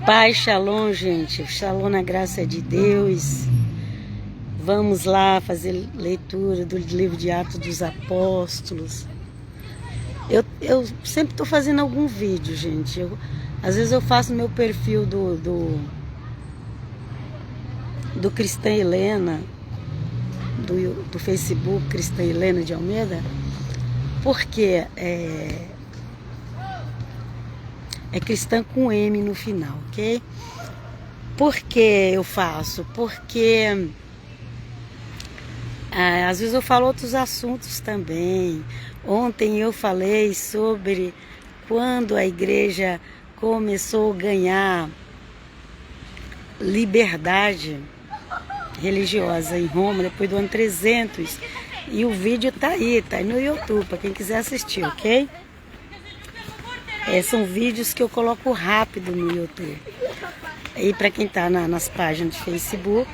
Paz, shalom, gente. Shalom na graça de Deus. Vamos lá fazer leitura do livro de Atos dos Apóstolos. Eu sempre estou fazendo algum vídeo, gente. Às vezes eu faço meu perfil do Cristã Helena, do Facebook Cristã Helena de Almeida, porque é cristã com M no final, ok? Por que eu faço? Porque às vezes eu falo outros assuntos também. Ontem eu falei sobre quando a igreja começou a ganhar liberdade religiosa em Roma, depois do ano 300. E o vídeo tá aí no YouTube, para quem quiser assistir, ok? São vídeos que eu coloco rápido no YouTube. E para quem está nas páginas de Facebook,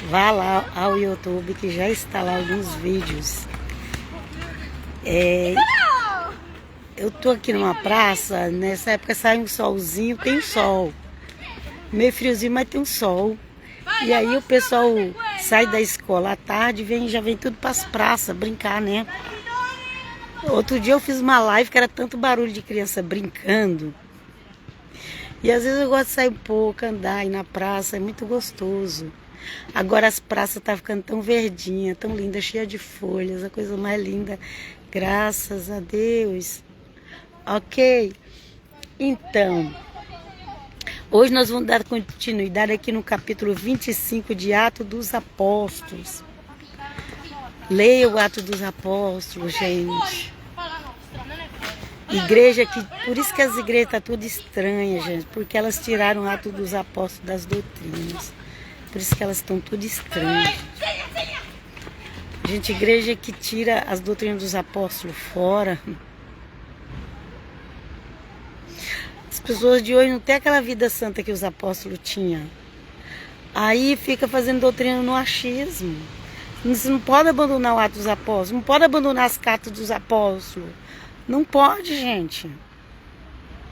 vá lá ao YouTube que já está lá alguns vídeos. Eu tô aqui numa praça, nessa época sai um solzinho, tem sol. Meio friozinho, mas tem um sol. E aí o pessoal sai da escola à tarde, já vem tudo para as praças brincar, né? Outro dia eu fiz uma live que era tanto barulho de criança brincando. E às vezes eu gosto de sair um pouco, andar, ir na praça, é muito gostoso. Agora as praças estão ficando tão verdinhas, tão lindas, cheias de folhas, a coisa mais linda, graças a Deus. Ok? Então, hoje nós vamos dar continuidade aqui no capítulo 25 de Atos dos Apóstolos. Leia o Atos dos Apóstolos, gente. Igreja que... Por isso que as igrejas estão tudo estranhas, gente. Porque elas tiraram o Atos dos Apóstolos das doutrinas. Por isso que elas estão tudo estranhas. Gente, igreja que tira as doutrinas dos apóstolos fora. As pessoas de hoje não têm aquela vida santa que os apóstolos tinham. Aí fica fazendo doutrina no achismo. Você não pode abandonar o ato dos apóstolos, não pode abandonar as cartas dos apóstolos. Não pode, gente.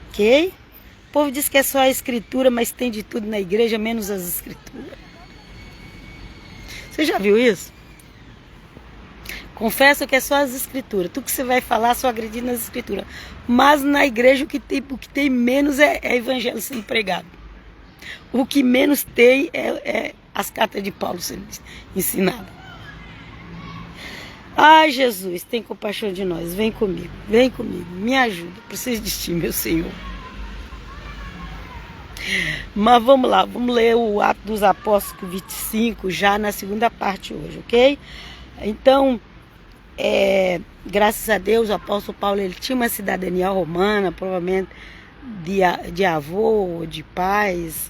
Ok? O povo diz que é só a escritura, mas tem de tudo na igreja, menos as escrituras. Você já viu isso? Confesso que é só as escrituras. Tudo que você vai falar, só agredir nas escrituras. Mas na igreja o que tem menos é evangelho sendo pregado. O que menos tem é as cartas de Paulo sendo ensinadas. Ai, Jesus, tem compaixão de nós. Vem comigo, me ajuda. Preciso de ti, meu Senhor. Mas vamos lá, vamos ler o Atos dos Apóstolos 25, já na segunda parte hoje, ok? Então, graças a Deus, o apóstolo Paulo ele tinha uma cidadania romana, provavelmente de avô, de pais.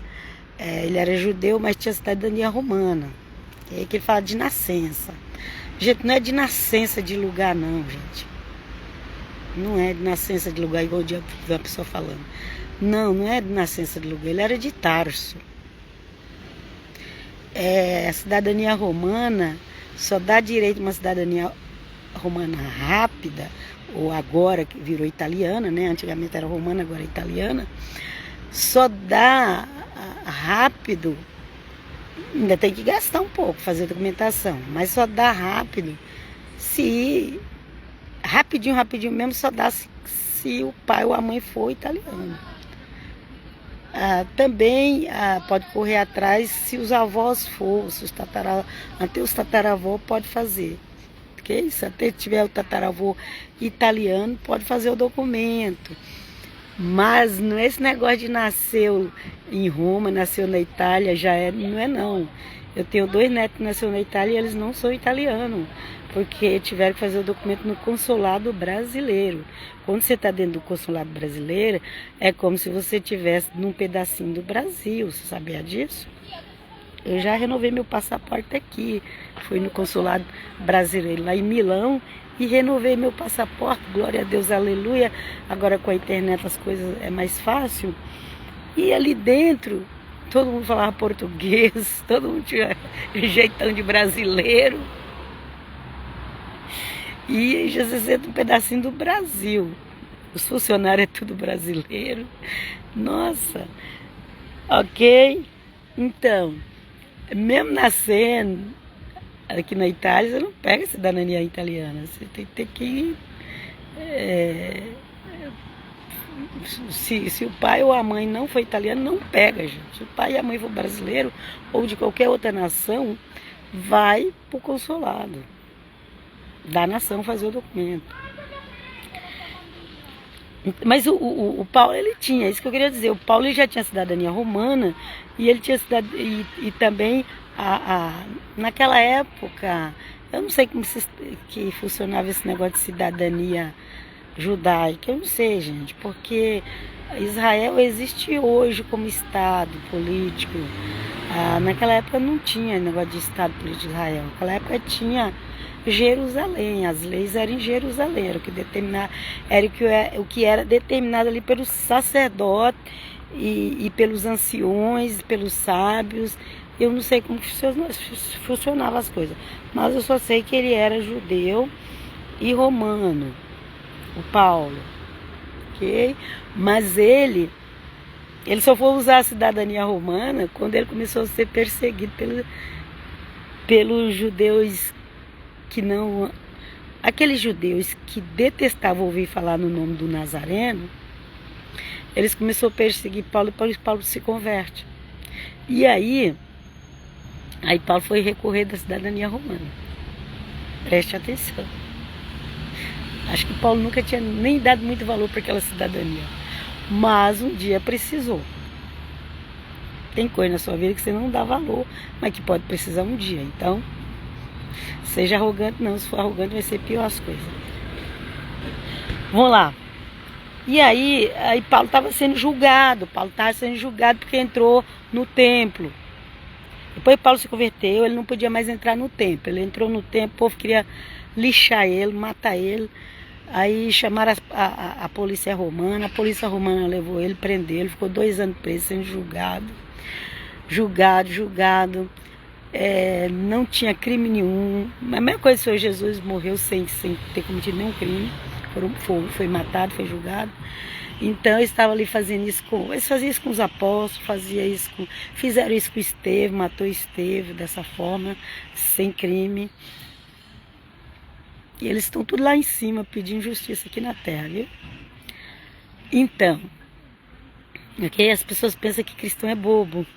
Ele era judeu, mas tinha cidadania romana. É que ele fala de nascença. Gente, não é de nascença de lugar, não, gente. Não é de nascença de lugar, igual o dia da pessoa falando. Não é de nascença de lugar. Ele era de Tarso. A cidadania romana só dá direito a uma cidadania romana rápida, ou agora que virou italiana, né? Antigamente era romana, agora é italiana. Só dá rápido. Ainda tem que gastar um pouco, fazer documentação, mas só dá rápido se... Rapidinho mesmo só dá se o pai ou a mãe for italiano. Também pode correr atrás se os avós for, se até os tataravós pode fazer. Okay? Se até tiver o tataravô italiano, pode fazer o documento. Mas não é esse negócio de nasceu em Roma, nasceu na Itália, não é não. Eu tenho 2 netos que nasceram na Itália e eles não são italianos, porque tiveram que fazer o documento no consulado brasileiro. Quando você está dentro do consulado brasileiro, é como se você estivesse num pedacinho do Brasil, você sabia disso? Eu já renovei meu passaporte aqui, fui no consulado brasileiro lá em Milão e renovei meu passaporte, glória a Deus, aleluia. Agora com a internet as coisas é mais fácil. E ali dentro, todo mundo falava português, todo mundo tinha jeitão de brasileiro. E Jesus é um pedacinho do Brasil. Os funcionários é tudo brasileiro. Nossa, Ok? Então, mesmo nascendo aqui na Itália, você não pega cidadania italiana. Você tem que ter que... se o pai ou a mãe não for italiano, não pega, gente. Se o pai e a mãe for brasileiro ou de qualquer outra nação, vai pro consulado da nação fazer o documento. Mas o Paulo, ele tinha, isso que eu queria dizer, o Paulo ele já tinha cidadania romana e ele tinha e também naquela época, eu não sei como que funcionava esse negócio de cidadania judaica, eu não sei, gente, porque Israel existe hoje como Estado político. Naquela época não tinha negócio de Estado político de Israel, naquela época tinha Jerusalém, as leis eram em Jerusalém, era o que era determinado ali pelos sacerdotes e pelos anciões, pelos sábios. Eu não sei como funcionavam as coisas, mas eu só sei que ele era judeu e romano, o Paulo, ok? Mas ele só foi usar a cidadania romana quando ele começou a ser perseguido pelos judeus que não... Aqueles judeus que detestavam ouvir falar no nome do Nazareno, eles começaram a perseguir Paulo e Paulo se converte. E aí Paulo foi recorrer da cidadania romana. Preste atenção. Acho que Paulo nunca tinha nem dado muito valor para aquela cidadania. Mas um dia precisou. Tem coisa na sua vida que você não dá valor, mas que pode precisar um dia. Então, seja arrogante não. Se for arrogante vai ser pior as coisas. Vamos lá. E aí Paulo estava sendo julgado. Paulo estava sendo julgado porque entrou no templo. Depois Paulo se converteu, ele não podia mais entrar no templo. Ele entrou no templo, o povo queria lixar ele, matar ele. Aí chamaram a polícia romana. A polícia romana levou ele, prendeu ele, ficou 2 anos preso, sendo julgado. Não tinha crime nenhum. A mesma coisa, o Senhor Jesus morreu sem ter cometido nenhum crime. Foi matado, foi julgado. Então eles estavam ali fazendo isso eles faziam isso com os apóstolos, fizeram isso com Estevão, matou Estevão dessa forma, sem crime. E eles estão tudo lá em cima pedindo justiça aqui na terra, viu? Então, ok? As pessoas pensam que cristão é bobo.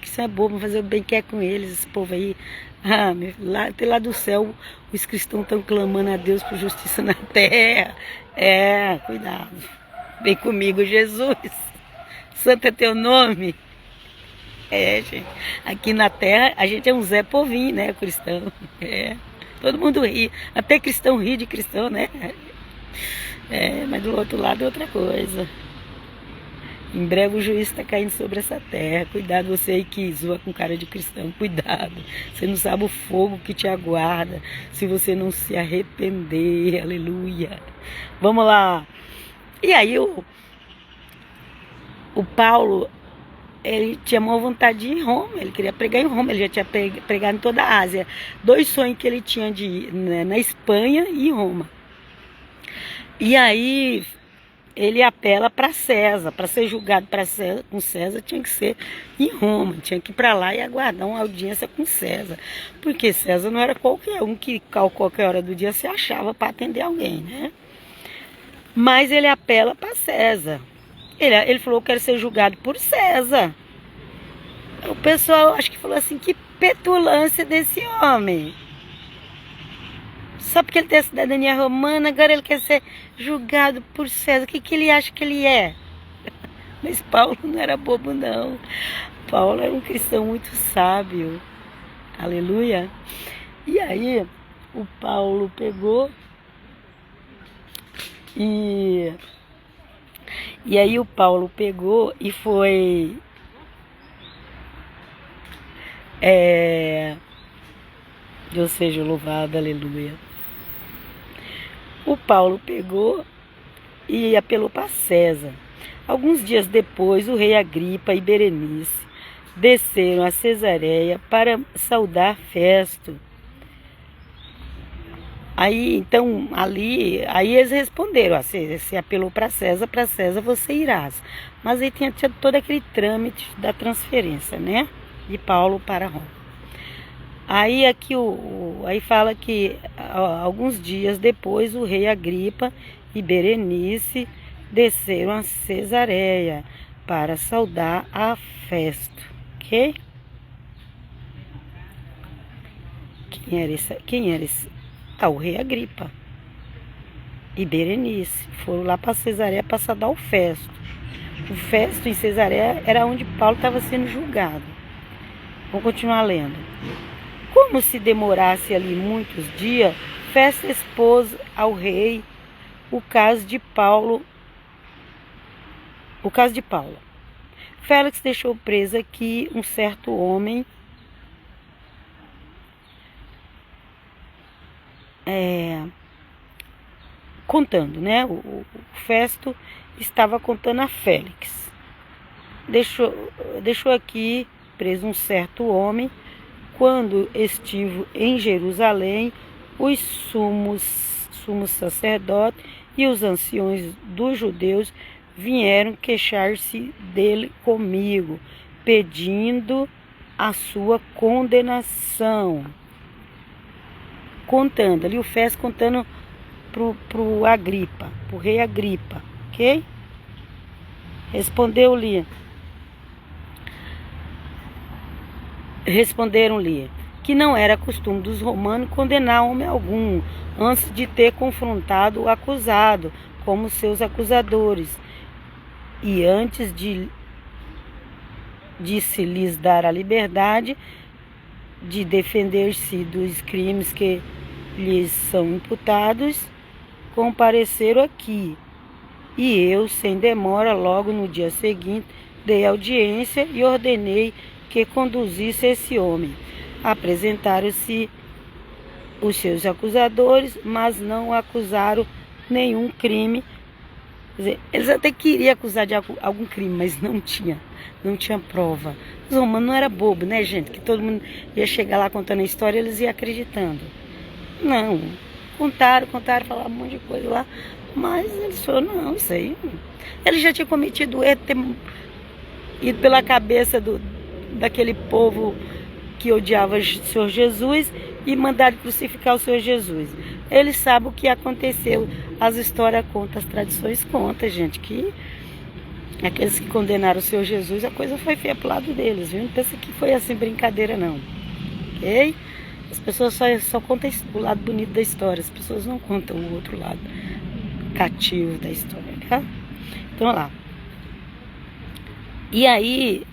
Cristão é bobo, vamos fazer o bem que é com eles, esse povo aí. Até lá do céu, os cristãos estão clamando a Deus por justiça na terra. Cuidado. Vem comigo, Jesus. Santo é teu nome. Gente. Aqui na terra, a gente é um Zé Povinho, né, cristão? Todo mundo ri. Até cristão ri de cristão, né? Mas do outro lado é outra coisa. Em breve o juiz está caindo sobre essa terra. Cuidado, você aí que zoa com cara de cristão. Cuidado. Você não sabe o fogo que te aguarda se você não se arrepender. Aleluia. Vamos lá. E aí o Paulo, ele tinha maior vontade de ir em Roma. Ele queria pregar em Roma. Ele já tinha pregado em toda a Ásia. 2 sonhos que ele tinha de ir, né, na Espanha e em Roma. E aí ele apela para César. Para ser julgado com César, tinha que ser em Roma. Tinha que ir para lá e aguardar uma audiência com César. Porque César não era qualquer um que a qualquer hora do dia se achava para atender alguém, né? Mas ele apela para César. Ele falou: eu quero ser julgado por César. O pessoal acho que falou assim: que petulância desse homem. Só porque ele tem a cidadania romana, agora ele quer ser julgado por César. O que ele acha que ele é? Mas Paulo não era bobo, não. Paulo era um cristão muito sábio. Aleluia. E aí, o Paulo pegou e aí o Paulo pegou e foi... Deus seja louvado, aleluia. O Paulo pegou e apelou para César. Alguns dias depois, o rei Agripa e Berenice desceram a Cesareia para saudar Festo. Aí eles responderam: se apelou para César você irás. Mas aí tinha tido todo aquele trâmite da transferência, né? De Paulo para Roma. Aí aqui aí fala que alguns dias depois o rei Agripa e Berenice desceram a Cesareia para saudar a Festo, ok? Quem era esse? O rei Agripa e Berenice foram lá para Cesareia para saudar o Festo. O Festo em Cesareia era onde Paulo estava sendo julgado. Vou continuar lendo. Como se demorasse ali muitos dias, Festo expôs ao rei o caso de Paulo. Félix deixou preso aqui um certo homem contando, né? O Festo estava contando a Félix. Deixou aqui preso um certo homem. Quando estive em Jerusalém, os sumos sacerdotes e os anciões dos judeus vieram queixar-se dele comigo, pedindo a sua condenação. Contando, ali o Festo contando pro Agripa, pro rei Agripa, ok? Responderam-lhe que não era costume dos romanos condenar homem algum, antes de ter confrontado o acusado, como seus acusadores, e antes de se lhes dar a liberdade de defender-se dos crimes que lhes são imputados, compareceram aqui. E eu, sem demora, logo no dia seguinte, dei audiência e ordenei que conduzisse esse homem. Apresentaram-se os seus acusadores, mas não acusaram nenhum crime. Quer dizer, eles até queriam acusar de algum crime, mas não tinha prova. Os romanos não eram bobos, né, gente? Que todo mundo ia chegar lá contando a história e eles iam acreditando. Não, contaram, falaram um monte de coisa lá, mas eles falaram, não, isso aí. Ele já tinha cometido o erro de ter ido pela cabeça daquele povo que odiava o Senhor Jesus e mandaram crucificar o Senhor Jesus. Eles sabem o que aconteceu. As histórias contam, as tradições contam, gente, que aqueles que condenaram o Senhor Jesus, a coisa foi feia pro lado deles, viu? Não pensa que foi assim brincadeira, não. Ok? As pessoas só contam o lado bonito da história, as pessoas não contam o outro lado cativo da história, tá? Então, lá. E aí,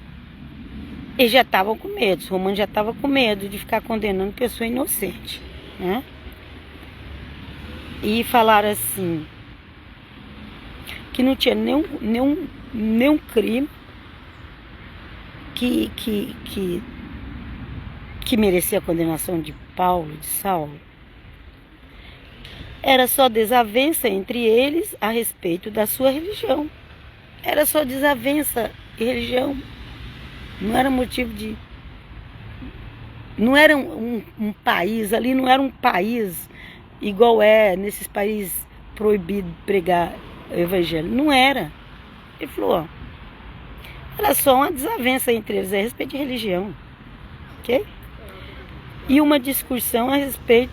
eles já estavam com medo, os romanos já estavam com medo de ficar condenando pessoa inocente, né? E falaram assim, que não tinha nenhum crime que merecia a condenação de Paulo, de Saulo. Era só desavença entre eles a respeito da sua religião. Era só desavença de religião. Não era motivo de... Não era um país, ali não era um país igual é nesses países proibidos de pregar o evangelho. Não era. Ele falou, ó, era só uma desavença entre eles a respeito de religião. Ok? E uma discussão a respeito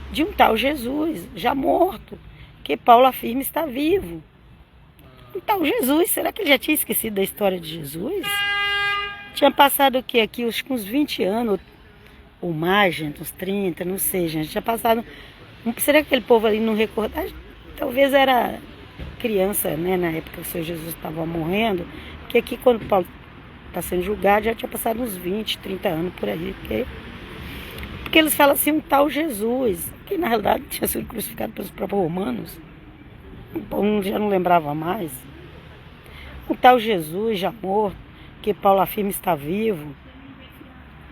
de um tal Jesus, já morto, que Paulo afirma está vivo. Um tal Jesus, será que ele já tinha esquecido da história de Jesus? Tinha passado o quê? Aqui uns 20 anos, ou mais, gente, uns 30, não sei, gente. Tinha passado... Será que aquele povo ali não recordava? Talvez era criança, né, na época que o Senhor Jesus estava morrendo, que aqui quando Paulo está sendo julgado, já tinha passado uns 20, 30 anos por aí, porque eles falam assim, um tal Jesus, que na realidade tinha sido crucificado pelos próprios romanos, o povo já não lembrava mais. Um tal Jesus já morto, que Paulo afirma está vivo.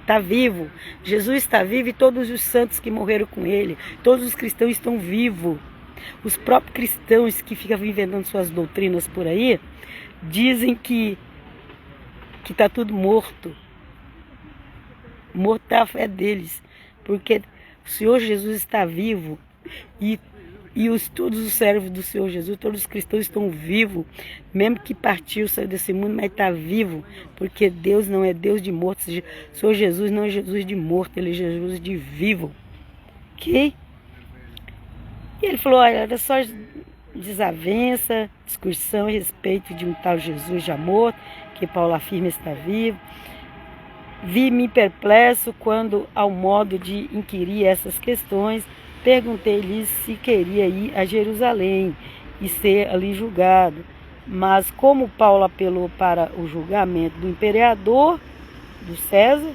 Está vivo. Jesus está vivo e todos os santos que morreram com ele, todos os cristãos estão vivos. Os próprios cristãos que ficam inventando suas doutrinas por aí, dizem que está tudo morto. Morto é a fé deles. Porque o Senhor Jesus está vivo e todos os servos do Senhor Jesus, todos os cristãos estão vivos, mesmo que partiu, saiu desse mundo, mas está vivo, porque Deus não é Deus de mortos. O Senhor Jesus não é Jesus de morto, Ele é Jesus de vivo. Ok? E ele falou, olha, era só desavença, discussão a respeito de um tal Jesus já morto, que Paulo afirma está vivo. Vi-me perplexo quando, ao modo de inquirir essas questões, perguntei-lhe se queria ir a Jerusalém e ser ali julgado. Mas como Paulo apelou para o julgamento do imperador, do César,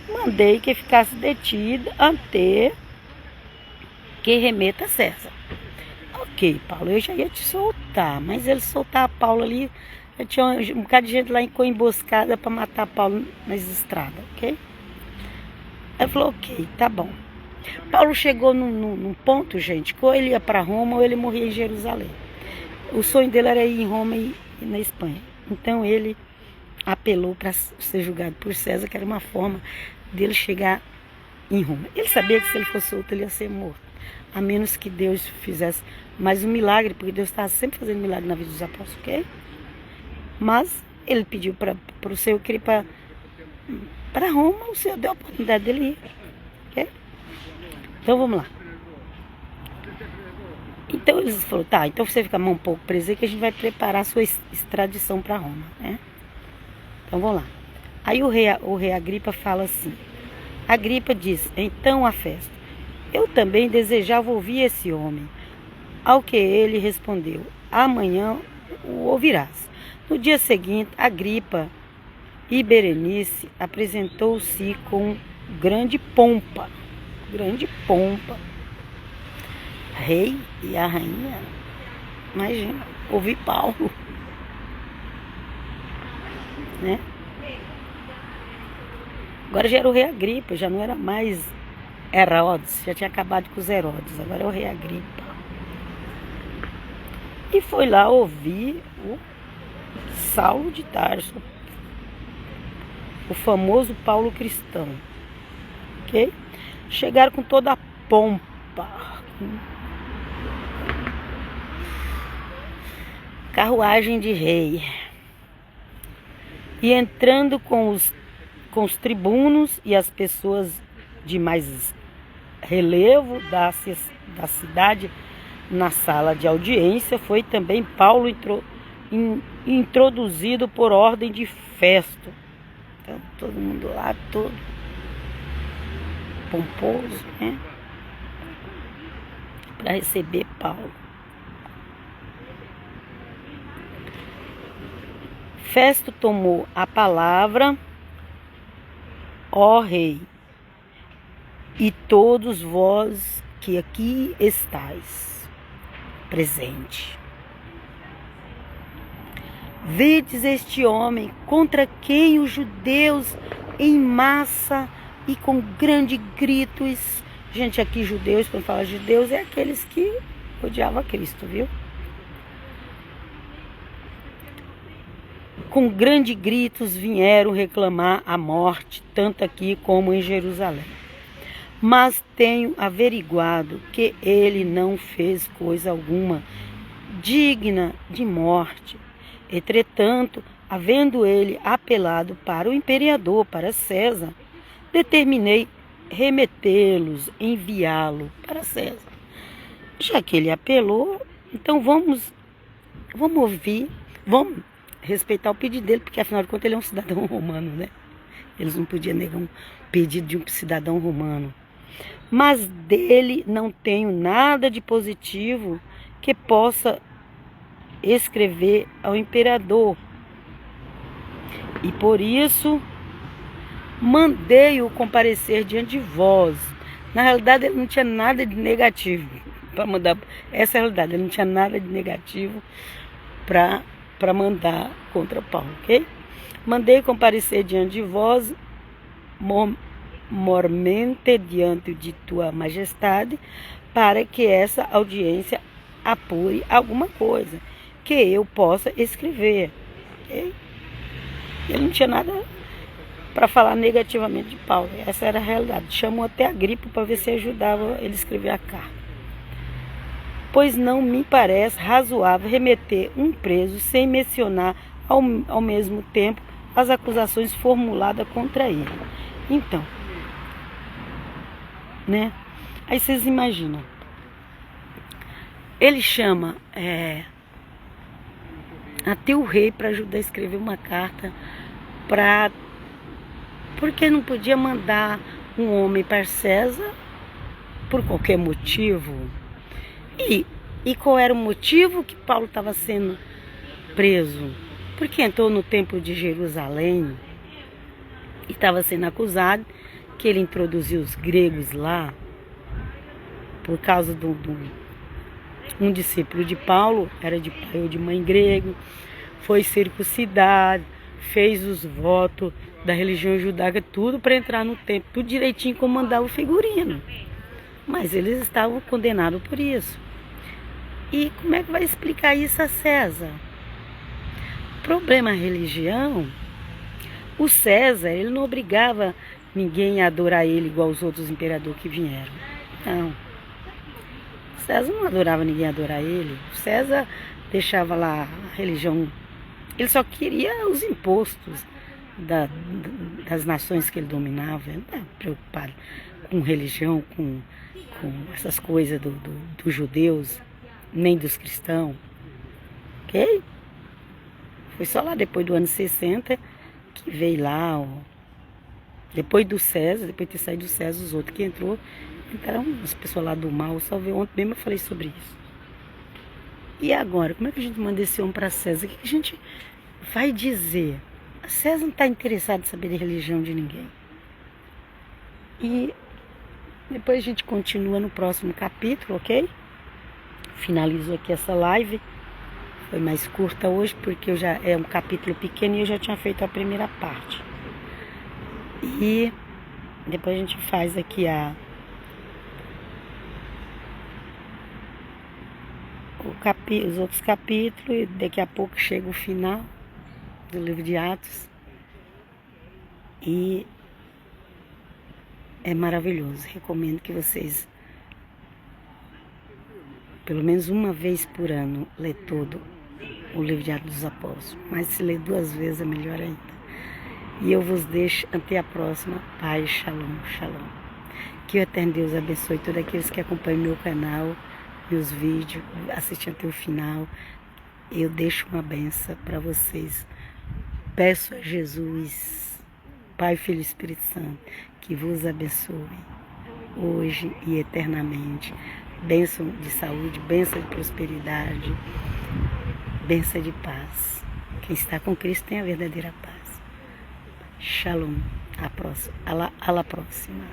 mandei que ficasse detido até que remeta a César. Ok, Paulo, eu já ia te soltar, mas ele soltar Paulo ali, já tinha um bocado de gente lá com emboscada para matar Paulo nas estradas, ok? Aí falou, ok, tá bom. Paulo chegou num ponto, gente, que ou ele ia para Roma ou ele morria em Jerusalém. O sonho dele era ir em Roma e na Espanha. Então ele apelou para ser julgado por César, que era uma forma dele chegar em Roma. Ele sabia que se ele fosse solto, ele ia ser morto. A menos que Deus fizesse mais um milagre, porque Deus estava sempre fazendo milagre na vida dos apóstolos, ok? Mas ele pediu para o Senhor que ele ir para Roma, o Senhor deu a oportunidade dele ir, ok? Então vamos lá. Então eles falaram, tá, então você fica um pouco preso aí que a gente vai preparar a sua extradição para Roma, né? Então vamos lá. Aí o rei Agripa fala assim, Agripa diz, então a festa, eu também desejava ouvir esse homem. Ao que ele respondeu, amanhã o ouvirás. No dia seguinte, Agripa e Berenice apresentou-se com grande pompa. Grande pompa. Rei e a rainha, imagina, ouvir Paulo, né? Agora já era o rei Agripa, já não era mais Herodes, já tinha acabado com os Herodes, agora é o rei Agripa. E foi lá ouvir o Saulo de Tarso, o famoso Paulo cristão, ok? Chegaram com toda a pompa, carruagem de rei, e entrando com os tribunos e as pessoas de mais relevo da cidade na sala de audiência, foi também Paulo introduzido por ordem de Festo. Então, todo mundo lá, todo pomposo, né? Para receber Paulo. Festo tomou a palavra, ó rei, e todos vós que aqui estáis presente. Vedes este homem contra quem os judeus em massa e com grandes gritos. Gente, aqui judeus, quando fala judeus, é aqueles que odiavam a Cristo, viu? Com grandes gritos vieram reclamar a morte, tanto aqui como em Jerusalém. Mas tenho averiguado que ele não fez coisa alguma digna de morte. Entretanto, havendo ele apelado para o imperador, para César, determinei remetê-los, enviá-lo para César. Já que ele apelou, então vamos ouvir, vamos respeitar o pedido dele, porque afinal de contas ele é um cidadão romano, né? Eles não podiam negar um pedido de um cidadão romano. Mas dele não tenho nada de positivo que possa escrever ao imperador. E por isso mandei-o comparecer diante de vós. Na realidade ele não tinha nada de negativo para mandar. Essa é a realidade, ele não tinha nada de negativo para mandar contra Paulo, ok? Mandei comparecer diante de vós, mormente diante de tua majestade, para que essa audiência apure alguma coisa que eu possa escrever, ok? Ele não tinha nada para falar negativamente de Paulo, essa era a realidade. Chamou até Agripa para ver se ajudava ele a escrever a carta. pois não me parece razoável remeter um preso sem mencionar ao mesmo tempo as acusações formuladas contra ele. Então, né? Aí vocês imaginam, ele chama até o rei para ajudar a escrever uma carta porque não podia mandar um homem para César por qualquer motivo. E qual era o motivo que Paulo estava sendo preso? Porque entrou no templo de Jerusalém e estava sendo acusado que ele introduziu os gregos lá por causa de um discípulo de Paulo, era de pai ou de mãe grego, foi circuncidado, fez os votos da religião judaica, tudo para entrar no templo, tudo direitinho como mandava o figurino. Mas eles estavam condenados por isso. E como é que vai explicar isso a César? Problema religião, o César, ele não obrigava ninguém a adorar ele igual os outros imperadores que vieram. Não. César não adorava ninguém a adorar ele. César deixava lá a religião. Ele só queria os impostos das nações que ele dominava. Ele não estava preocupado com religião, com essas coisas dos judeus, nem dos cristãos. Ok? Foi só lá depois do ano 60 que veio lá, depois do César, depois de ter saído do César, os outros que entraram as pessoas lá do mal. Só vi ontem mesmo, eu falei sobre isso. E agora, como é que a gente manda esse homem para César? O que a gente vai dizer? A César não está interessado em saber de religião de ninguém. E depois a gente continua no próximo capítulo, ok? Finalizo aqui essa live. Foi mais curta hoje porque é um capítulo pequeno e eu já tinha feito a primeira parte. E depois a gente faz aqui os outros capítulos e daqui a pouco chega o final do livro de Atos. E é maravilhoso. Recomendo que vocês, pelo menos uma vez por ano, lê todo o livro de Atos dos Apóstolos. Mas se ler 2 vezes é melhor ainda. E eu vos deixo até a próxima. Paz, shalom, shalom. Que o Eterno Deus abençoe todos aqueles que acompanham meu canal, meus vídeos, assistem até o final. Eu deixo uma benção para vocês. Peço a Jesus, Pai, Filho e Espírito Santo, que vos abençoe hoje e eternamente. Bênção de saúde, bênção de prosperidade, bênção de paz. Quem está com Cristo tem a verdadeira paz. Shalom. À próxima.